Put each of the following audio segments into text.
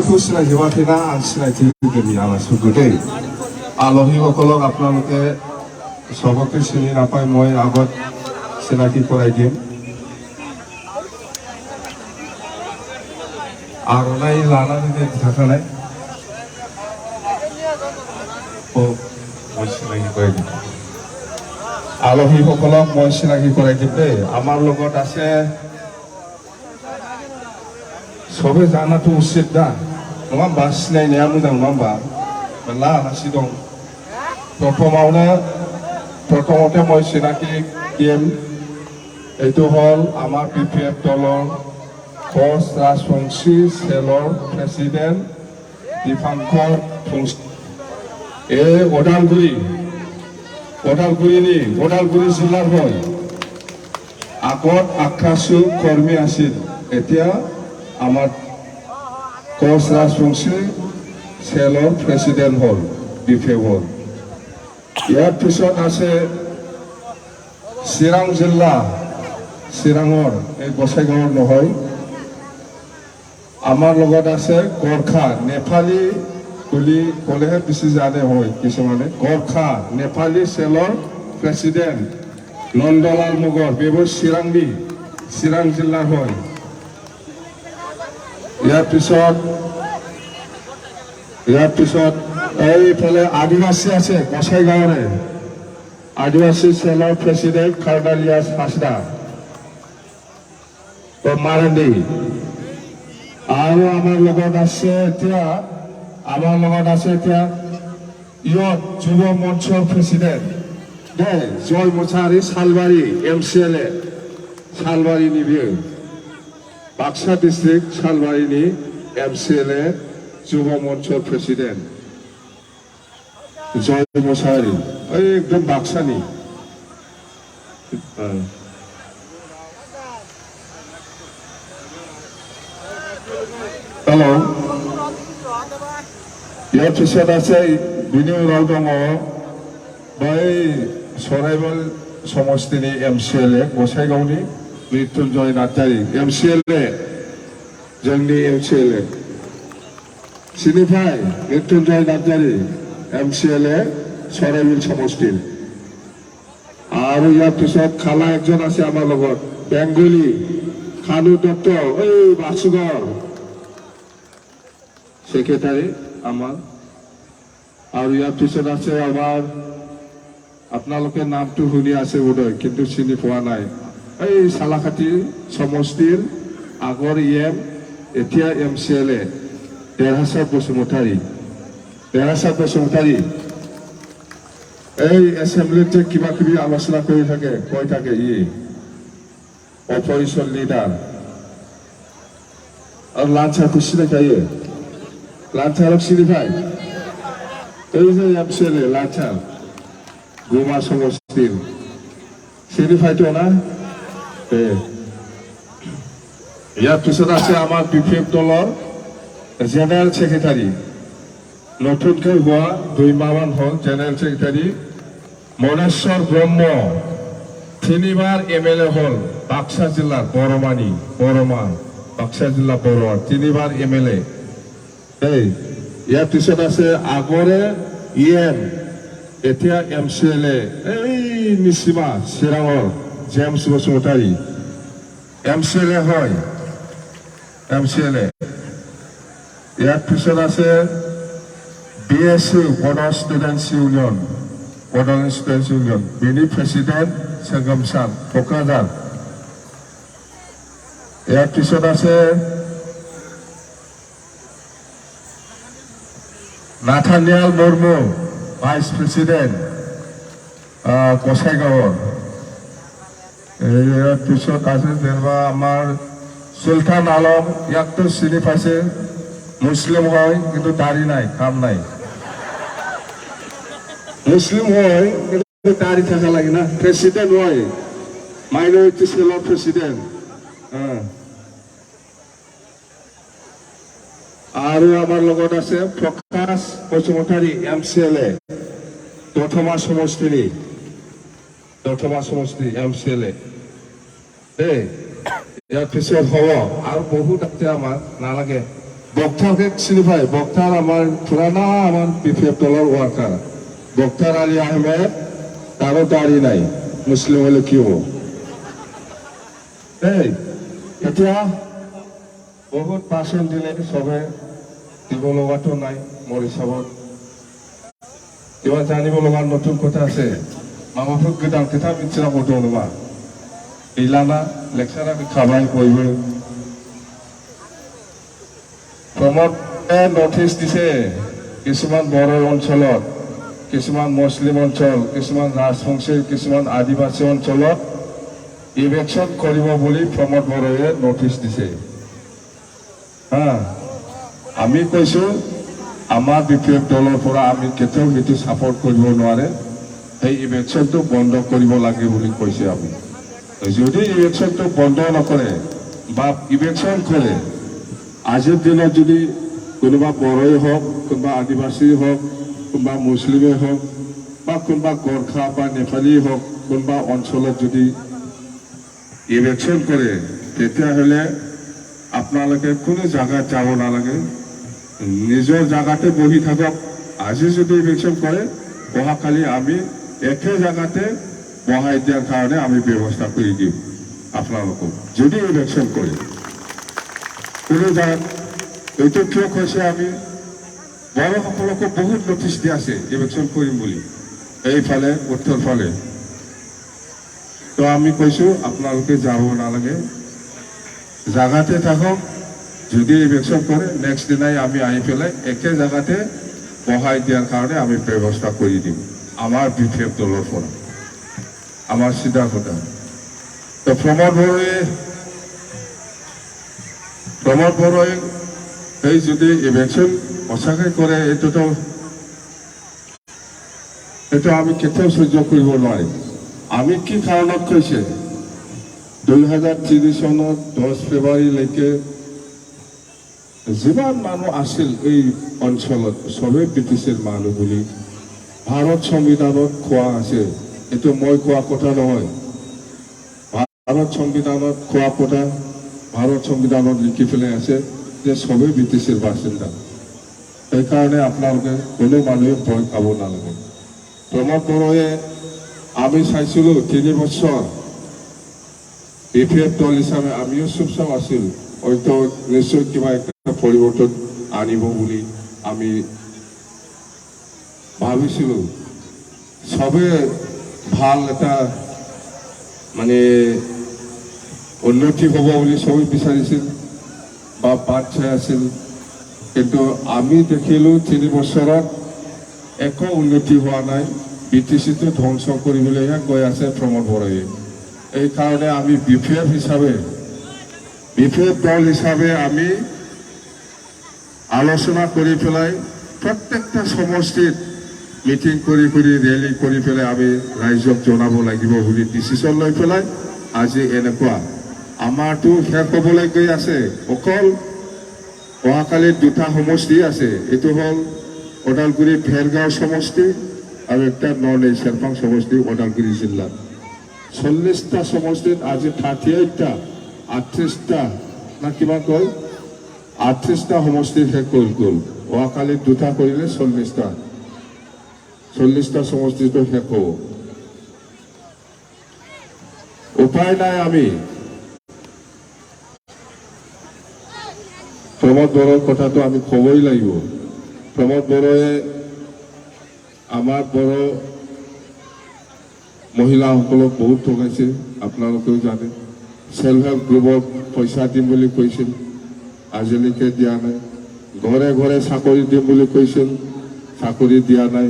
আলহীসকলকো চিনাকি হোৱাকৈ না চিনাকি দিবি আলাসীক দেই আলহীসকলক আপোনালোকে চবকে চিনি নাপায় মই আগত চিনাকি কৰাই দিম আৰনাই লানানি থাকানাই চিনাকি কৰাই দিম আলহীসকলক মই চিনাকি কৰাই দিম দেই আমাৰ লগত আছে সবে জানাটো উচিত না নङा होमबा सिनायनाया मोजां नङा होमबा मेरला आलासि दं प्रथमते মই চিনাকি দিম এইটো হল আমাৰ পিপিএফ দলৰ কোচ ৰাজবংশী সেলৰ প্ৰেসিডেন্ট দীপাংকৰ এই ওদালগুৰি জিলাৰ হয় আগত আকাশু কৰ্মী আছিল এতিয়া আমাৰ কোচ ৰাজবংশী সেলৰ প্ৰেসিডেন্ট হল বিপিএফ হল ইয়াৰ পিছত আছে চিৰাং জিলা চিৰাঙৰ এই গোসাইগাঁৱৰ নহয় আমাৰ লগত আছে গোৰ্খা নেপালী বুলি ক'লেহে বেছি জানে হয় কিছুমানে গোৰ্খা নেপালী সেলৰ প্ৰেসিডেন্ট নন্দলাল মোগল বেবো চিৰাং জিলাৰ হয় ইয়াৰ পিছত এইফালে আদিবাসী আছে গোসাইগাঁৱৰে আদিবাসী সেলৰ প্ৰেসিডেন্ট কাৰ্ডালিয়াস হাসদা মাৰাণ্ডী আৰু আমাৰ লগত আছে এতিয়া ইয়ত যুৱ মঞ্চৰ প্ৰেসিডেন্ট দেই জয় মুছাহাৰী শালবাৰী MCLA শালবাৰীनि बियो बाक्सा डिस्ट्रिक्ट শালবাৰীनि MCLA যুৱ মঞ্চৰ প্ৰেসিডেন্ট জয় মুছাহাৰী একদম বাক্সানি हेलो ইয়াৰ পিছত আছে বিনি উराव दङ बै सराइबल समष्टिनि MCLA गोसाइगावनि मृत्युंजय नार्जारी MCLA जोंनि MCLA सिनिफाय मृत्युंजय नार्जारी MCLA सराइबल समष्टि আৰু ইয়াৰ পিছত খালা একজন আছে আমাৰ লগত বেংগলী খানু দত্ত এই বাসুগড় সেক্ৰেটাৰি আমাৰ আৰু ইয়াৰ পিছত আছে আমাৰ আপোনালোকে নামটো শুনি আছে বোধহয় কিন্তু চিনি পোৱা নাই এই সালাখাটি সমষ্টিৰ আগৰ এতিয়া MCLA দেৰহাছাৰ বসুমতাৰী এই এসেম্বলিতে কিবা কিবি আলোচনা কৰি থাকে কৈ থাকে অপজিশন লিডাৰ আৰু লাঞ্চাৰকো চিনাকি লাঞ্চাৰক চিনি পায় এই যে MCLA লাঞ্চাৰ গোমা সমষ্টিৰ চিনি পাইতো না ইয়াৰ পিছত আছে আমাৰ পিপিএফ দলৰ জেনাৰেল সেক্ৰেটাৰি নতুনকৈ হোৱা 2 মাহমান হল জেনাৰেল সেক্ৰেটাৰি মনেশ্বৰ ব্ৰহ্ম 3বাৰ MLA হল বাক্সা জিলাৰ বৰমা বাক্সা জিলা বৰমা 3বাৰ MLA ইয়াৰ পিছত আছে আগৰে এতিয়া MCLA এই নিচিমা চিৰাঙৰ জেমছ বসুমতাৰী MCLA হয় MCLA ইয়াৰ পিছত আছে BSC বড়োলেণ্ড ষ্টুডেণ্টছ ইউনিয়ন বিনি প্ৰেসিডেন্ট সংগমসান কোকৰাঝাৰ ইয়াৰ পিছত আছে নাথানিয়াল মুৰ্মু ভাইস প্ৰেসিডেন্ট গোসাইগাঁৱৰ ইয়াৰ পিছত আছে যেনিবা আমাৰ সুলতান আলম ইয়াকতো চিনি পাইছে মুসলিম হয় কিন্তু দাড়ি নাই কাম নাই মুসলিম হয় কিন্তু দাড়ি থাকা লাগে না প্রেসিডেন্ট হয় মাইনরিটি সেলৰ প্ৰেসিডেন্ট আৰু আমাৰ লগত আছে প্ৰকাশ বসুমতাৰী MCLA দথমা সমষ্টি MCLA ইয়াৰ পিছত হ'ব আৰু বহুত আছে আমাৰ নালাগে বক্তাকে চিনি পায় বক্তার আমার পুরানা আমার বিপিএফ দলের ওয়ার্কার বক্তার আলী আহমেদ তারও দাড়ি নাই মুসলিম হলে কি হব এই এতিয়া বহুত ভাষণ দিলে সবে দিব লগাটো নাই মোৰ হিচাপত কিবা জানিব লগা নতুন কথা আছে মামাফোৰ গোদান কথা মিथिना হতো নবা ইলানা লেকচাৰা খাবাই কইব প্ৰমোদে নটিছ দিছে কিছুমান বড়ো অঞ্চলত কিছুমান মুছলিম অঞ্চল কিছুমান ৰাজবংশী কিছুমান আদিবাসী অঞ্চলত ইলেকশন কৰিব বুলি প্ৰমোদ বড়োৱে নটিছ দিছে আমি কৈছো আমাৰ বিপিএফ দলৰ পৰা আমি কেতিয়াও সেইটো সাপোৰ্ট কৰিব নোৱাৰে এই ইলেকশনটো বন্ধ কৰিব লাগে বুলি কৈছে আমি যদি ইলেকশনটো বন্ধ নকৰে বা ইলেকশন কৰে আজিৰ দিনত যদি কোনোবা বড়োই হোক কোনোবা আদিবাসী হোক কোনোবা মুছলিমে হোক বা কোনোবা গোর্খা বা নেপালী হোক কোনোবা অঞ্চলত যদি ইলেকশন কৰে তেতিয়াহ'লে আপোনালোকে কোনো জায়গাত যাব নালাগে নিজৰ জায়গাতে বহি থাকক আজি যদি ইলেকশন কৰে অহাকালি আমি একে জায়গাতে বহাই দিয়াৰ কাৰণে আমি ব্যৱস্থা কৰি দিম আপোনালোকক যদি ইলেকশন কৰে কোনো জায়গাত এইটো কিয় কৈছে আমি বড়োসকলকো বহুত নটিছ দিয়া আছে ইলেকশন কৰিম বুলি এইফালে উত্তৰ ফালে তো আমি কৈছো আপোনালোকে যাব নালাগে জায়গাতে থাকক যদি ইলেকশন করে নেক্সট দিনাই আমি আহি পেলাই একে জায়গাতে বহাই দিয়ার কারণে আমি ব্যবস্থা করে দিম আমার বিপিএফ দলের পৰা আমার সিধা কথা তো প্রমোদ বড়োয়ে এই যদি ইলেকশন সঁচাকে করে এটা আমি কেতিয়াও সহ্য কৰিব নোৱাৰিম আমি কি কাৰণত কৈছে 2030 চনৰ 10 ফেব্ৰুৱাৰীলৈকে যিমান মানুহ আছিল এই অঞ্চলত সবে ব্ৰিটিছৰ মানুহ বুলি ভাৰত সংবিধানত কোৱা আছে এইটো মই কোৱা কথা নহয় ভাৰত সংবিধানত কোৱা কথা ভাৰত সংবিধানত লিখি পেলাই আছে যে সবে ব্ৰিটিছৰ বাসিন্দা সেইকাৰণে আপোনালোকে কোনো মানুহে ভয় খাব নালাগে প্ৰমোদ বড়োৱে আমি চাইছিলোঁ 3 বছৰ বিপিএফ দল হিচাপে আমিও চুপচাপ আছিল হয়তো নিশ্চয় কিবা একটা পরিবর্তন আনিব বুলি আমি ভাবিছিলোঁ সবে ভাল এটা মানে উন্নতি হ'ব বুলি সবে বিচাৰিছিল বা বাট চাই আছিল কিন্তু আমি দেখিলোঁ 3 বছৰত একো উন্নতি হোৱা নাই BTCটো ধ্বংস কৰিবলৈহে গৈ আছে প্ৰমোদ বড়োৱে এই কারণে আমি বিপিএফ দল হিসাবে আমি আলোচনা করে পেলাই প্রত্যেকটা সমষ্টিত মিটিং করে রেলি করে পেলাই আমি রাইজক জানাব লাগিব বলে ডিসিশন লৈ পেলাই আজি এনেকুৱা আমাৰটো শেষ হ'বলৈ গৈ আছে অকল অহাকালিত 2টা সমষ্টি আছে এইটো হ'ল ওদালগুৰি ভেৰগাঁও সমষ্টি আৰু একটা নন চেৰপাং সমষ্টি ওদালগুৰি জিলাত 40টা সমষ্টিত আজি 38টা 38টা না কিবা কয় 38টা সমষ্টি শেষ গ'ল অহাকালি 2টা কৰিলে 40টা সমষ্টিটো শেষ হ'ব উপায় নাই আমি প্ৰমোদ বড়োৰ কথাটো আমি ক'বই লাগিব প্ৰমোদ বড়োৱে আমাৰ বড়ো মহিলাসকলক বহুত ঠগাইছে আপোনালোকেও জানে সেলফ হেল্প গ্ৰুপক পইচা দিম বুলি কৈছিল আজিলৈকে দিয়া নাই ঘৰে ঘৰে চাকৰি দিম বুলি কৈছিল চাকৰি দিয়া নাই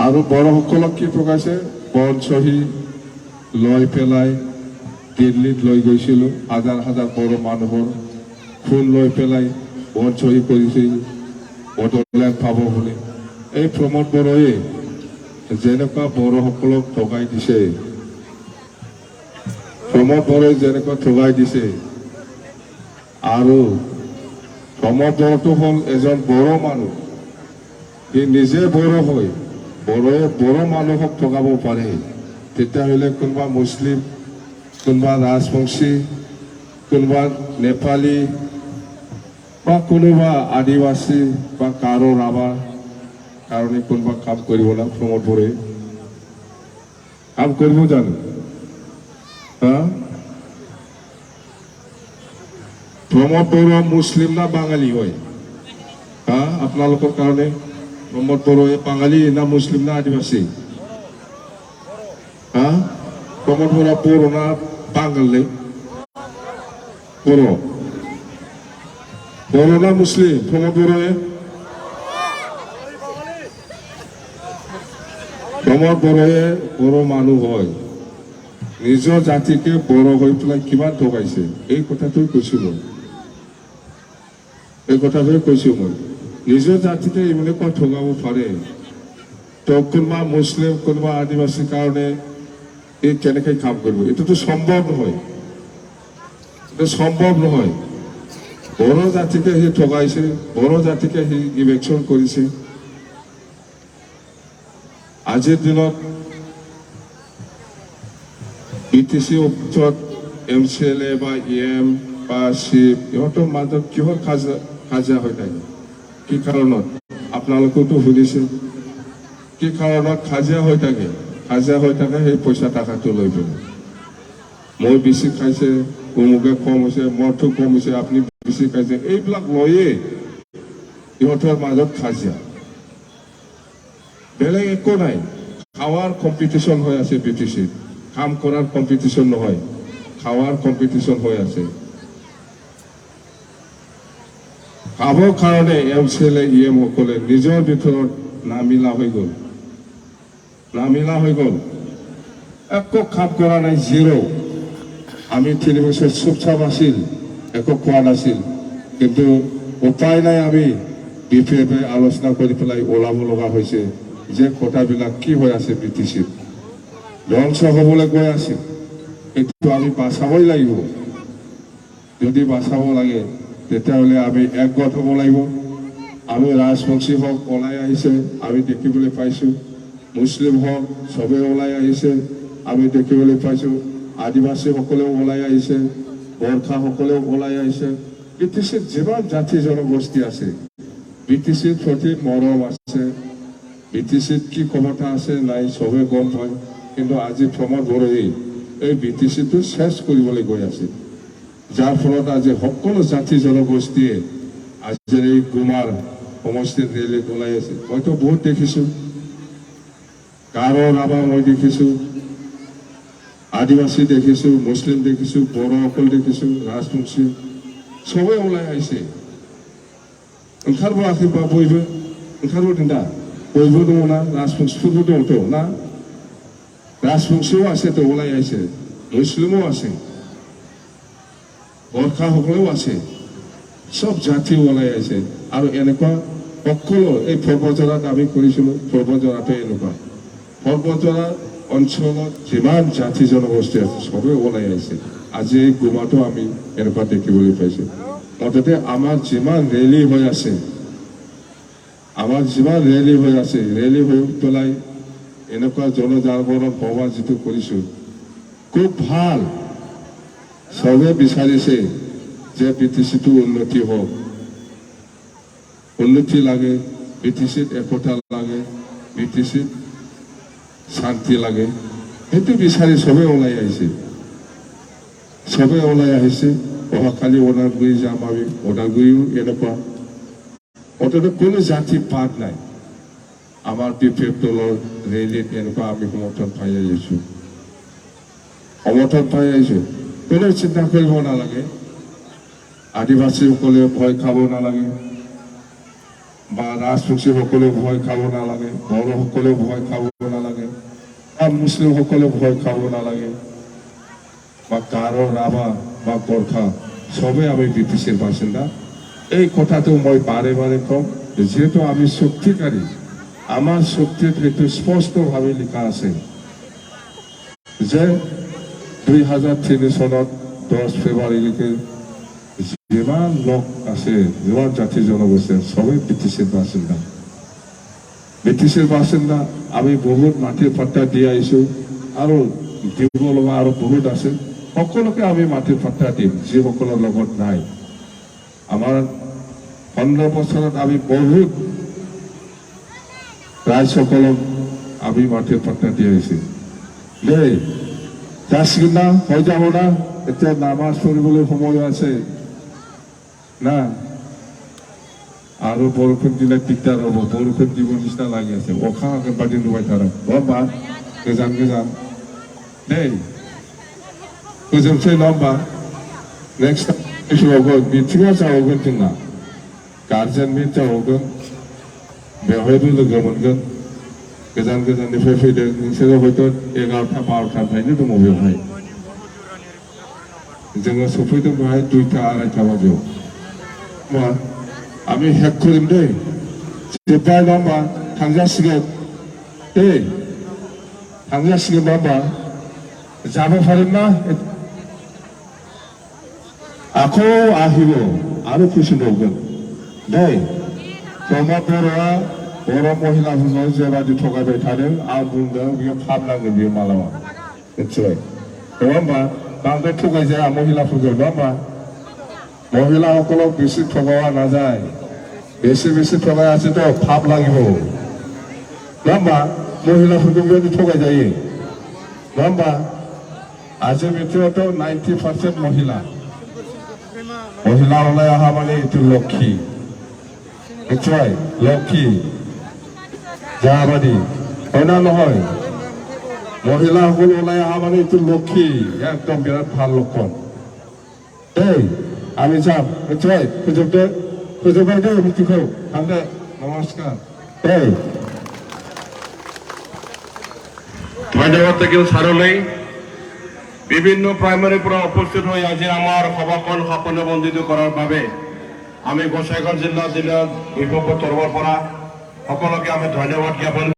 আৰু বড়োসকলক কি ঠগাইছে বন চহী লৈ পেলাই দিল্লীত লৈ গৈছিলোঁ হাজাৰ হাজাৰ বড়ো মানুহৰ ফুল লৈ পেলাই বন চহী কৰিছিল বড়োলেণ্ড পাব বুলি এই প্ৰমোদ বড়োৱে যেনেকুৱা বড়োসকলক ঠগাই দিছে প্ৰমোদ বড়োৱে যেনেকুৱা ঠগাই দিছে আৰু প্ৰমোদ বড়োটো হ'ল এজন বড়ো মানুহ সি নিজে বড়ো হয় বড়োৱে বড়ো মানুহক ঠগাব পাৰে তেতিয়াহ'লে কোনোবা মুছলিম কোনোবা ৰাজবংশী, কোনোবা নেপালী বা কোনোবা আদিবাসী বা কাৰো ৰাভা কাৰণে কোনোবা কাম কৰিব না প্ৰমোদ বড়োৱে কাম কৰিব জানো? প্রমোদ বড়ো মুসলিম না বাঙালি হয়? আপনাদের কারণে প্রমোদ বড়ো বাঙালি না মুসলিম না আদিবাসী? প্রমোদ বড়ো বড়ো না বাঙালি? বড়ো বড়ো না মুসলিম? প্রমোদ বড়ো প্রমোদ বড়োয়ে বড়ো মানুষ হয়, নিজৰ জাতিকে বড়ো হৈ পেলাই কিমান ঠগাইছে এই কথাটো কৈছো মই। এই কথাটোৱে কৈছো মই, নিজৰ জাতিকে ইমানে কয় ঠগাব পাৰে। তো কোনোবা মুছলিম কোনোবা আদিবাসীৰ কাৰণে এই কেনেকৈ কাম কৰিব? এইটোতো সম্ভৱ নহয়, এইটো সম্ভৱ নহয়। বড়ো জাতিকে সি ঠগাইছে, বড়ো জাতিকে সি ইলেকশ্যন কৰিছে। আজিৰ দিনত BTC অফিসত MCLA বা EM বা চিপ ইহঁতৰ মাজত কিহৰ কাজিয়া হৈ থাকে? কি কাৰণত? আপোনালোকেতো শুনিছে কি কাৰণত কাজিয়া হৈ থাকে? কাজিয়া হৈ থাকে সেই পইচা টাকাটো লৈ পেলাই। মই বেছি খাইছে, অমুকে কম হৈছে, মৰটো কম হৈছে, আপুনি বেছি খাইছে, এইবিলাক লৈয়ে ইহঁতৰ মাজত কাজিয়া, বেলেগ একো নাই। খাৱাৰ কম্পিটিশ্যন হৈ আছে BTCত, কাম কৰাৰ কম্পিটিশ্যন নহয়, খাৱাৰ কম্পিটিশ্যন হৈ আছে। খাবৰ কাৰণে MCLA EM সকলে নিজৰ ভিতৰত নামিলা হৈ গ'ল, নামিলা হৈ গ'ল, একো কাম কৰা নাই, জিৰো। আমি 3 বছৰ চুপচাপ আছিল, একো কোৱা নাছিল, কিন্তু উপায় নাই, আমি BPF-এ আলোচনা কৰি পেলাই ওলাব লগা হৈছে যে কথাবিলাক কি হৈ আছে BTCত, ধ্বংস হ'বলৈ গৈ আছে। এইটো আমি বাচাবই লাগিব। যদি বাচাব লাগে তেতিয়াহ'লে আমি একগোট হ'ব লাগিব। আমি ৰাজবংশী হওক ওলাই আহিছে, আমি দেখিবলৈ পাইছোঁ, মুছলিম হওক চবেই ওলাই আহিছে, আমি দেখিবলৈ পাইছোঁ, আদিবাসীসকলেও ওলাই আহিছে, গোৰ্খাসকলেও ওলাই আহিছে। BTCত যিমান জাতি জনগোষ্ঠী আছে, BTCৰ প্ৰতি মৰম আছে, BTCত কি ক্ষমতা আছে নাই চবে গম পায়। কিন্তু আজি প্ৰমোদ বড়োৱে এই BTCটো শেষ কৰিবলৈ গৈ আছে, যাৰ ফলত আজি সকলো জাতি জনগোষ্ঠীয়ে আজিৰ এই গুমাৰ সমষ্টিত ৰেলীত ওলাই আছে। মইতো বহুত দেখিছোঁ, গাৰো ৰাভা মই দেখিছোঁ, আদিবাসী দেখিছোঁ, মুছলিম দেখিছোঁ, বড়োসকল দেখিছোঁ, ৰাজবংশী চবেই ওলাই আহিছে। ओंखारबोआखै बा बयबो ओंखारबोदों दा? बयबो दङ ना? राजबंशीफोरबो दंथ' ना? राजबंशीও আছেতো ওলাই আহিছে, মুছলিমও আছে, গোৰ্খাসকলেও আছে, সব জাতি ওলাই আহিছে। আৰু এনেকুৱা সকলো এই পৰ্বতজৰাত আমি কৰিছিলোঁ, পৰ্বতজৰাটো এনেকুৱা, পৰ্বতজৰা অঞ্চলত যিমান জাতি জনগোষ্ঠী আছে চবেই ওলাই আহিছে। আজি এই গুমাটো আমি এনেকুৱা দেখিবলৈ পাইছোঁ। মুঠতে আমাৰ যিমান ৰেলী হৈ আছে, আমাৰ যিমান ৰেলী হৈ আছে, ৰেলী হৈ পেলাই এনেকুৱা জনজাগৰণ সভা যিটো কৰিছোঁ খুব ভাল। চবে বিচাৰিছে যে BTCটো উন্নতি হওক, উন্নতি লাগে, BTCত একতা লাগে, BTCত শান্তি লাগে, সেইটো বিচাৰি চবে ওলাই আহিছে, চবে ওলাই আহিছে। অহাকালি ওদালগুৰি যাম আমি, ওদালগুৰিও এনেকুৱা, অন্ততঃ কোনো জাতি পাত নাই। আমাৰ BPF দলৰ ৰেলীত এনেকুৱা আমি সমৰ্থন পাই আহিছোঁ, সমৰ্থন পাই আহিছোঁ। কোনো চিন্তা কৰিব নালাগে, আদিবাসীসকলে ভয় খাব নালাগে, বা ৰাজবংশীসকলেও ভয় খাব নালাগে, বড়োসকলেও ভয় খাব নালাগে, বা মুছলিমসকলেও ভয় খাব নালাগে, বা গাৰো ৰাভা বা গোৰ্খা চবেই আমি BTCৰ বাসিন্দা। এই কথাটো মই বাৰে বাৰে কম, যিহেতু আমি শক্তিকাৰী, আমাৰ শক্তিত সেইটো স্পষ্টভাৱে লিখা আছে যে 2003 চনত 10 ফেব্ৰুৱাৰীলৈকে যিমান লোক আছে, যিমান জাতি জনগোষ্ঠী আছে চবেই BTCৰ বাসিন্দা, BTCৰ বাসিন্দা। আমি বহুত মাটিৰ পাট্টা দি আহিছোঁ আৰু দিব লগা আৰু বহুত আছে, সকলোকে আমি মাটিৰ পাত্তা দিম যিসকলৰ লগত নাই আমাৰ 15 বছৰত আমি বহুত ৰাইজসকলক আমি মাটিৰ পাত্তা দি আহিছোঁ দেই যাচিন না হৈ যাব না এতিয়া নামাজ পঢ়িবলৈ সময় আছে না আৰু বৰষুণ দিলে দিগদাৰ হ'ব বৰষুণ দিব নিচিনা লাগি আছে অখা আগৰবাদি নুবাই থাকক বা गोजान गोजान देई गोजोनसै नङा होमबा नेक्स्ट बैसोआवगोन मिथिङा जाबावगोन जोंना गार्जेन मिट जाबावगोन बेवहायबो लोगो मोनगोन गोजान गोजाननिफ्राय फैदों नोंसोरो हयथ' 11टा 12टानिफ्रायनो दङ बेवहाय जोङो सफैदों बेवहाय 2टा 2:30 बाजियाव मा आमी हेक करिम दै जोब्बाय नङा होमबा थांजासिगोन दै थांजासिगोन नङा होमबा जाबोफारिम ना आखौ আহিব आरो फैफिनबावगोन दै प्रमद बर'आ बर' महिलाफोरखौ जेबादि थगायबाय थादों आं बुंदों बियो फाब नांगोन बियो मालाबा मिथिबाय नङा होमबा बांद्राय थगायजाया महिलाफोरखौ नङा होमबा महिलाসকলক বেছি ঠগাব নাযায় বেছি বেছি ঠগাই আছে তো ফাপ লাগিব नङा होमबा महिलाफोरखौ बेबायदि थगायजायो नङा होमबा आजि बिथिङावथ' 90% महिला ওলাই অহা মানে এইটো লক্ষী নিশ্চয় লক্ষী যাবাদী হয় না নহয় মহিলাসকল ওলাই অহা মানে এইটো লক্ষী একদম বিৰাট ভাল লক্ষণ দেই আমি যাম নিশ্চয় फोजोबबाय दे मिटिंखौ थांदो नमस्कार देই ধন্যবাদ থাকিল ছাৰলৈ বিভিন্ন প্ৰাইমাৰীৰ পৰা উপস্থিত হৈ আজি আমাৰ সভাখন সাফল্যমণ্ডিত কৰাৰ বাবে আমি গোসাইগাঁও জিলা ভূমিকম্প তৰফৰ পৰা সকলোকে আমি ধন্যবাদ জ্ঞাপন